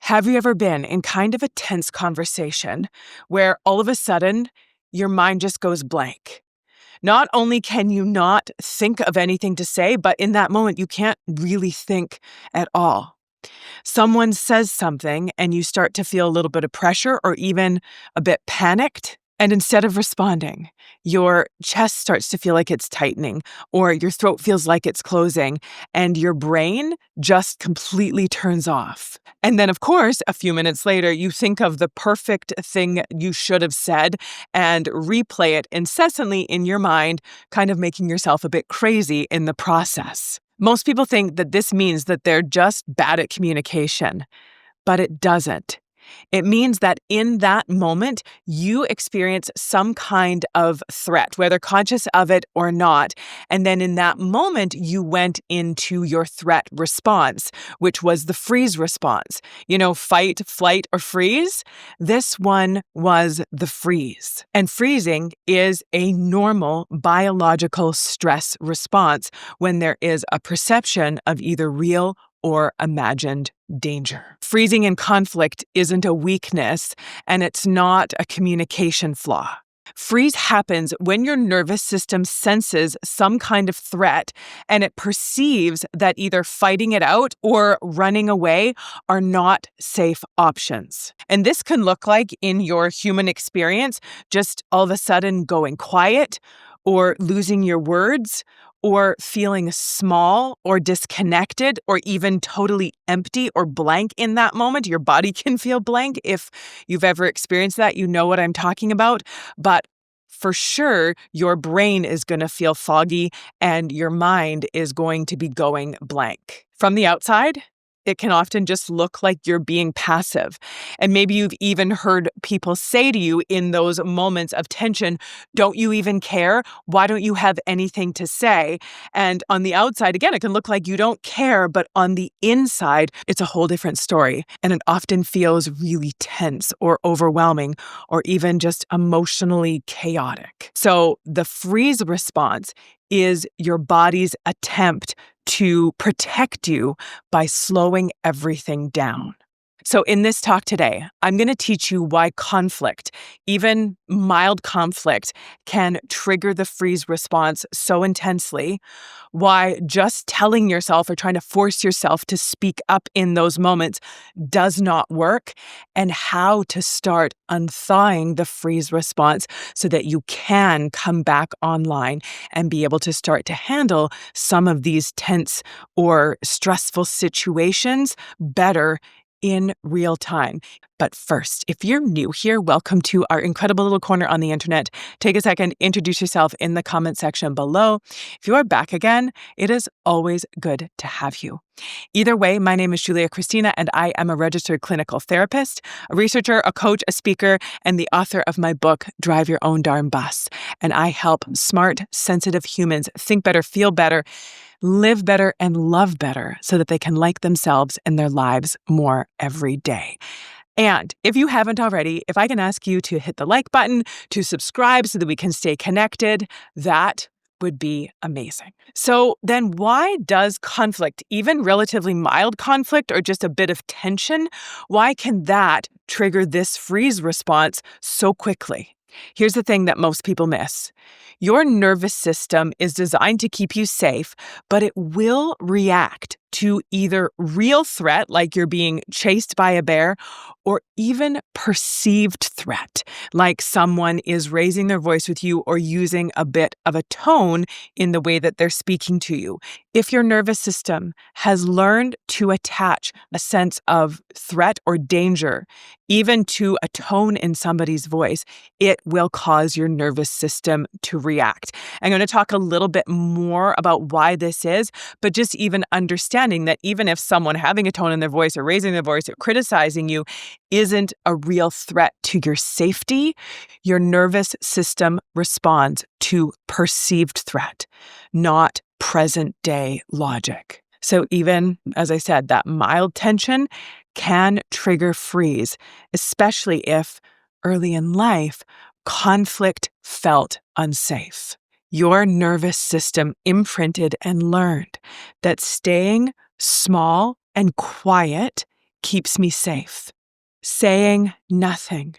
Have you ever been in kind of a tense conversation where all of a sudden your mind just goes blank? Not only can you not think of anything to say, but in that moment you can't really think at all. Someone says something and you start to feel a little bit of pressure or even a bit panicked. And instead of responding, your chest starts to feel like it's tightening, or your throat feels like it's closing, and your brain just completely turns off. And then, of course, a few minutes later, you think of the perfect thing you should have said and replay it incessantly in your mind, kind of making yourself a bit crazy in the process. Most people think that this means that they're just bad at communication, but it doesn't. It means that in that moment, you experience some kind of threat, whether conscious of it or not. And then in that moment, you went into your threat response, which was the freeze response. Fight, flight, or freeze. This one was the freeze. And freezing is a normal biological stress response when there is a perception of either real or imagined danger. Freezing in conflict isn't a weakness, and it's not a communication flaw. Freeze happens when your nervous system senses some kind of threat and it perceives that either fighting it out or running away are not safe options. And this can look like in your human experience, just all of a sudden going quiet or losing your words, or feeling small or disconnected or even totally empty or blank in that moment. Your body can feel blank. If you've ever experienced that, you know what I'm talking about. But for sure, your brain is going to feel foggy and your mind is going to be going blank. From the outside, it can often just look like you're being passive. And maybe you've even heard people say to you in those moments of tension, "Don't you even care? Why don't you have anything to say?" And on the outside, again, it can look like you don't care, but on the inside, it's a whole different story. And it often feels really tense or overwhelming or even just emotionally chaotic. So the freeze response is your body's attempt to protect you by slowing everything down. So in this talk today, I'm going to teach you why conflict, even mild conflict, can trigger the freeze response so intensely, why just telling yourself or trying to force yourself to speak up in those moments does not work, and how to start unthawing the freeze response so that you can come back online and be able to start to handle some of these tense or stressful situations better in real time. But first, if you're new here, welcome to our incredible little corner on the internet. Take a second, introduce yourself in the comment section below. If you are back again, it is always good to have you. Either way, my name is Julia Christina, and I am a registered clinical therapist, a researcher, a coach, a speaker, and the author of my book, Drive Your Own Darn Bus. And I help smart, sensitive humans think better, feel better, live better, and love better so that they can like themselves and their lives more every day. And if you haven't already, if I can ask you to hit the like button, to subscribe so that we can stay connected, that would be amazing. So then why does conflict, even relatively mild conflict or just a bit of tension, why can that trigger this freeze response so quickly? Here's the thing that most people miss. Your nervous system is designed to keep you safe, but it will react to either real threat, like you're being chased by a bear, or even perceived threat, like someone is raising their voice with you or using a bit of a tone in the way that they're speaking to you. If your nervous system has learned to attach a sense of threat or danger, even to a tone in somebody's voice, it will cause your nervous system to react. I'm going to talk a little bit more about why this is, but just even understanding that even if someone having a tone in their voice or raising their voice or criticizing you isn't a real threat to your safety, your nervous system responds to perceived threat, not present day logic. So even, as I said, that mild tension can trigger freeze, especially if early in life, conflict felt unsafe. Your nervous system imprinted and learned that staying small and quiet keeps me safe. Saying nothing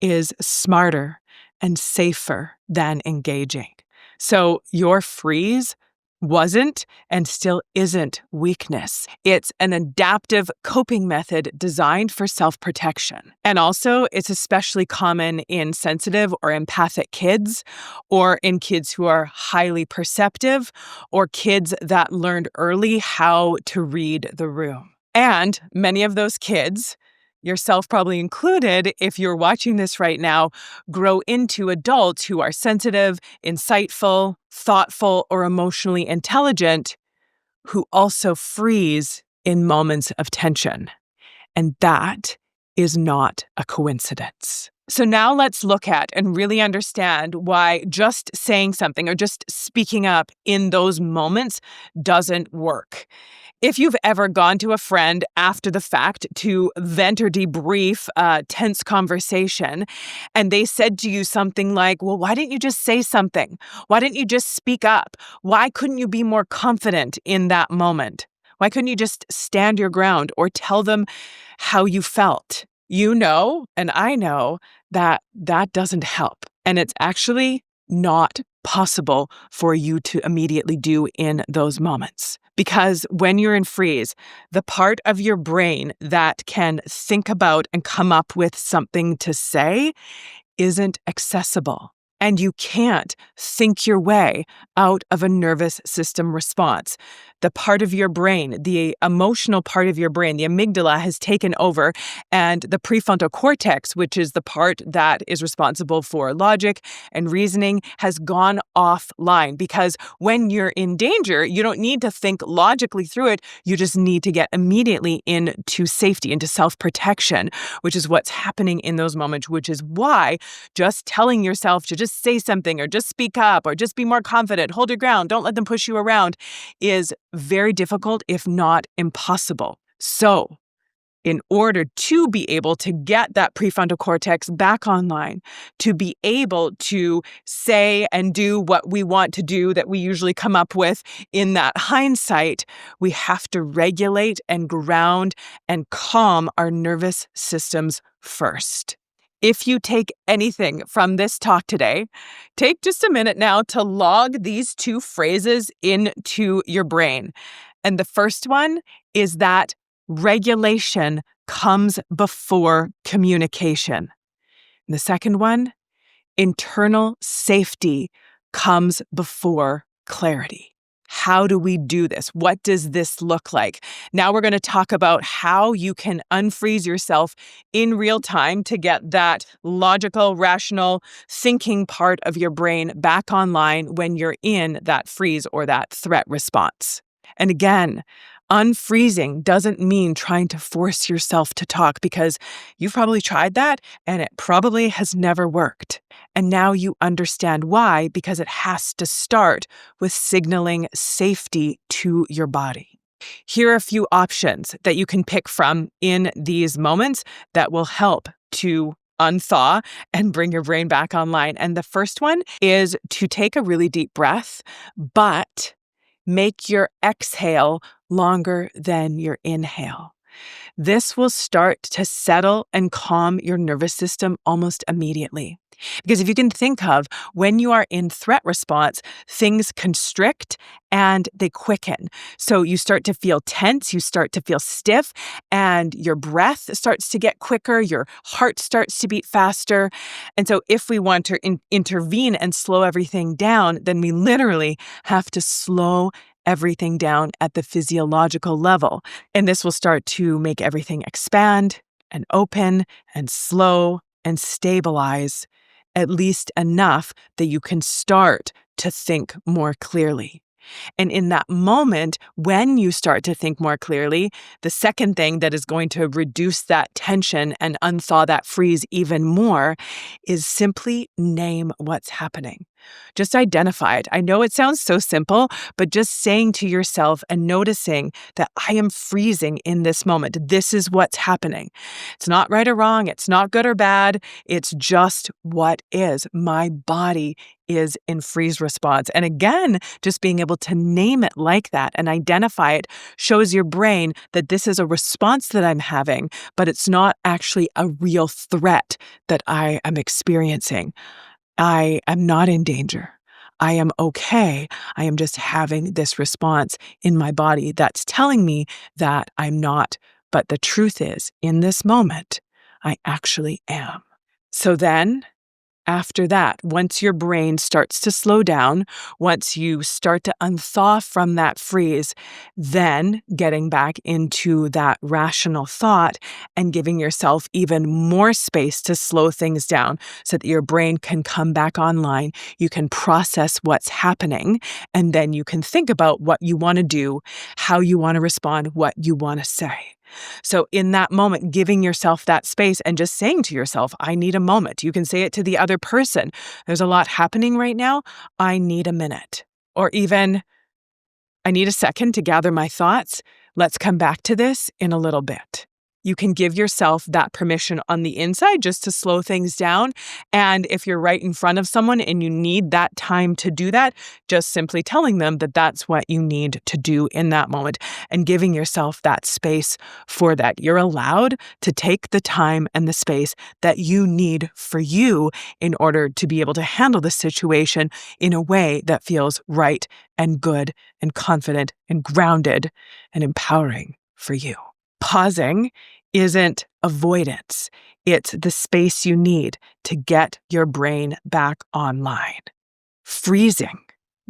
is smarter and safer than engaging. So your freeze wasn't and still isn't weakness. It's an adaptive coping method designed for self-protection. And also, it's especially common in sensitive or empathic kids, or in kids who are highly perceptive, or kids that learned early how to read the room. And many of those kids, yourself probably included, if you're watching this right now, grow into adults who are sensitive, insightful, thoughtful, or emotionally intelligent, who also freeze in moments of tension. And that is not a coincidence. So now let's look at and really understand why just saying something or just speaking up in those moments doesn't work. If you've ever gone to a friend after the fact to vent or debrief a tense conversation, and they said to you something like, well, why didn't you just say something? Why didn't you just speak up? Why couldn't you be more confident in that moment? Why couldn't you just stand your ground or tell them how you felt? You know, and I know that that doesn't help. And it's actually not possible for you to immediately do in those moments. Because when you're in freeze, the part of your brain that can think about and come up with something to say isn't accessible. And you can't think your way out of a nervous system response. The part of your brain, the emotional part of your brain, the amygdala has taken over, and the prefrontal cortex, which is the part that is responsible for logic and reasoning, has gone offline. Because when you're in danger, you don't need to think logically through it. You just need to get immediately into safety, into self-protection, which is what's happening in those moments, which is why just telling yourself to just say something or just speak up or just be more confident, hold your ground, don't let them push you around, is very difficult, if not impossible. So, in order to be able to get that prefrontal cortex back online, to be able to say and do what we want to do that we usually come up with in that hindsight, we have to regulate and ground and calm our nervous systems first. If you take anything from this talk today, take just a minute now to log these two phrases into your brain. And the first one is that regulation comes before communication. And the second one, internal safety comes before clarity. How do we do this? What does this look like? Now we're going to talk about how you can unfreeze yourself in real time to get that logical, rational thinking part of your brain back online when you're in that freeze or that threat response. And again, unfreezing doesn't mean trying to force yourself to talk, because you've probably tried that and it probably has never worked. And now you understand why, because it has to start with signaling safety to your body. Here are a few options that you can pick from in these moments that will help to unthaw and bring your brain back online. And the first one is to take a really deep breath, but make your exhale longer than your inhale. This will start to settle and calm your nervous system almost immediately. Because if you can think of when you are in threat response, things constrict and they quicken. So you start to feel tense, you start to feel stiff, and your breath starts to get quicker, your heart starts to beat faster. And so if we want to intervene and slow everything down, then we literally have to slow everything down at the physiological level. And this will start to make everything expand and open and slow and stabilize, at least enough that you can start to think more clearly. And in that moment, when you start to think more clearly, the second thing that is going to reduce that tension and unthaw that freeze even more is simply name what's happening. Just identify it. I know it sounds so simple, but just saying to yourself and noticing that I am freezing in this moment. This is what's happening. It's not right or wrong. It's not good or bad. It's just what is. My body is in freeze response. And again, just being able to name it like that and identify it shows your brain that this is a response that I'm having, but it's not actually a real threat that I am experiencing. I am not in danger. I am okay. I am just having this response in my body that's telling me that I'm not. But the truth is, in this moment, I actually am. So then, after that, once your brain starts to slow down, once you start to unthaw from that freeze, then getting back into that rational thought and giving yourself even more space to slow things down so that your brain can come back online. You can process what's happening, and then you can think about what you want to do, how you want to respond, what you want to say. So in that moment, giving yourself that space and just saying to yourself, I need a moment. You can say it to the other person. There's a lot happening right now. I need a minute. Or even, I need a second to gather my thoughts. Let's come back to this in a little bit. You can give yourself that permission on the inside just to slow things down. And if you're right in front of someone and you need that time to do that, just simply telling them that that's what you need to do in that moment and giving yourself that space for that. You're allowed to take the time and the space that you need for you in order to be able to handle the situation in a way that feels right and good and confident and grounded and empowering for you. Pausing isn't avoidance. It's the space you need to get your brain back online. Freezing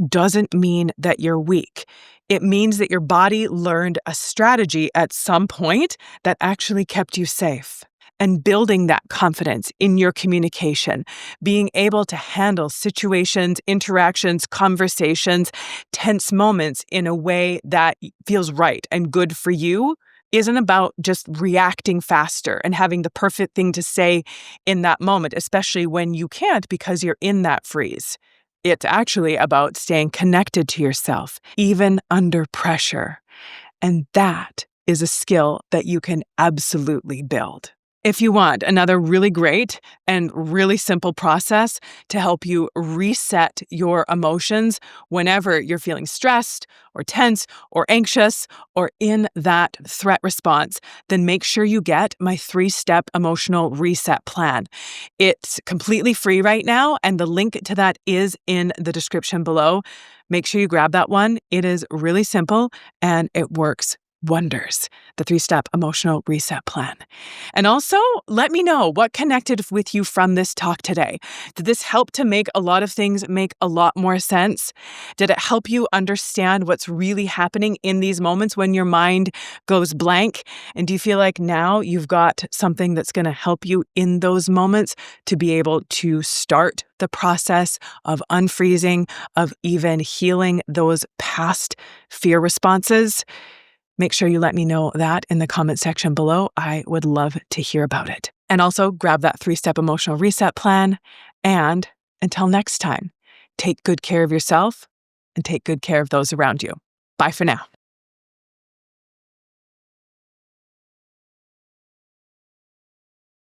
doesn't mean that you're weak. It means that your body learned a strategy at some point that actually kept you safe. And building that confidence in your communication, being able to handle situations, interactions, conversations, tense moments in a way that feels right and good for you isn't about just reacting faster and having the perfect thing to say in that moment, especially when you can't because you're in that freeze. It's actually about staying connected to yourself, even under pressure. And that is a skill that you can absolutely build. If you want another really great and really simple process to help you reset your emotions whenever you're feeling stressed or tense or anxious or in that threat response, then make sure you get my 3-step emotional reset plan. It's completely free right now, and the link to that is in the description below. Make sure you grab that one. It is really simple and it works wonders, the 3-step emotional reset plan. And also, let me know what connected with you from this talk today. Did this help to make a lot of things make a lot more sense? Did it help you understand what's really happening in these moments when your mind goes blank? And do you feel like now you've got something that's going to help you in those moments to be able to start the process of unfreezing, of even healing those past fear responses? Make sure you let me know that in the comment section below. I would love to hear about it. And also grab that 3-step emotional reset plan. And until next time, take good care of yourself and take good care of those around you. Bye for now.